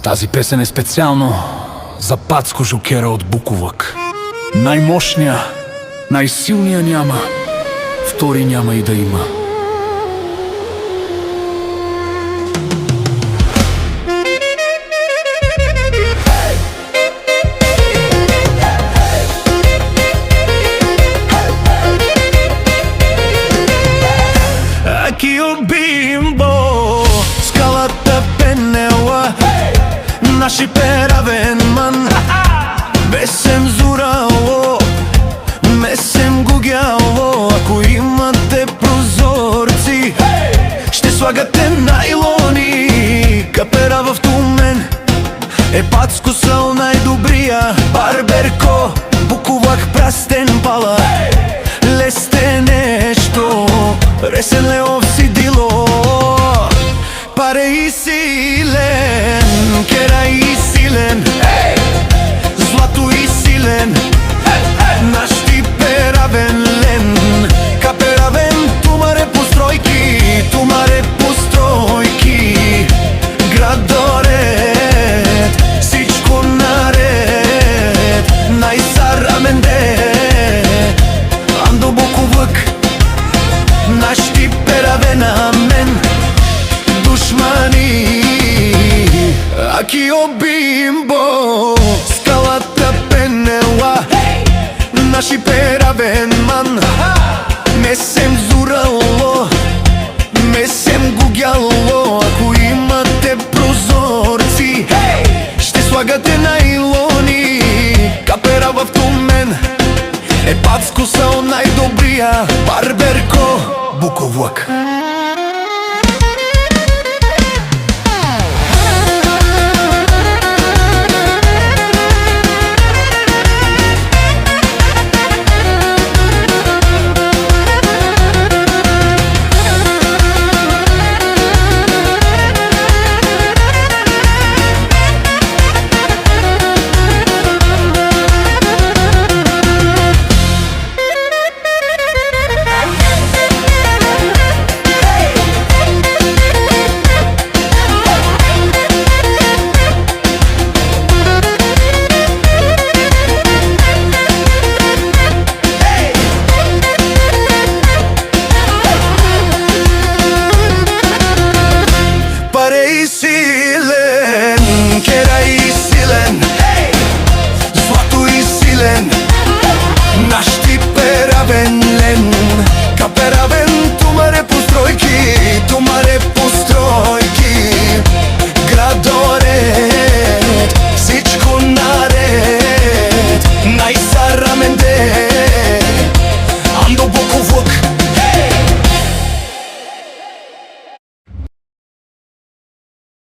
Тази песен е специјално за Пацко Жукера од Буковлак. Најмошнија, најсилнија няма, втори няма и да има. Aki o bimbo, скалата пенела, наши перавен ман, бесем зурало, месем гуѓало. Ако имате прозорци, ще слагате најлони. Капера в тумен, Пацко сал најдобрија. Барберко, Буковлак, прастен пала, лесте нешто, Ресен Леов си дило. Паре и силен, Кера и силен, злато и силен, наш тип е равен лен. Каперавен, тумаре постройки, градоред, всичко наред, најсарамен де, Андо Буковлак, наш тип е равен амен. Душмани, Аки о бимбо, скалата пенела, наши перавен ман, месем зурало, месем гуѓало. Ако имате прозорци, ще слагате најлони. Капера в тумен, Пацко сал најдобрија. Барберко, Буковлак. Паре и силен,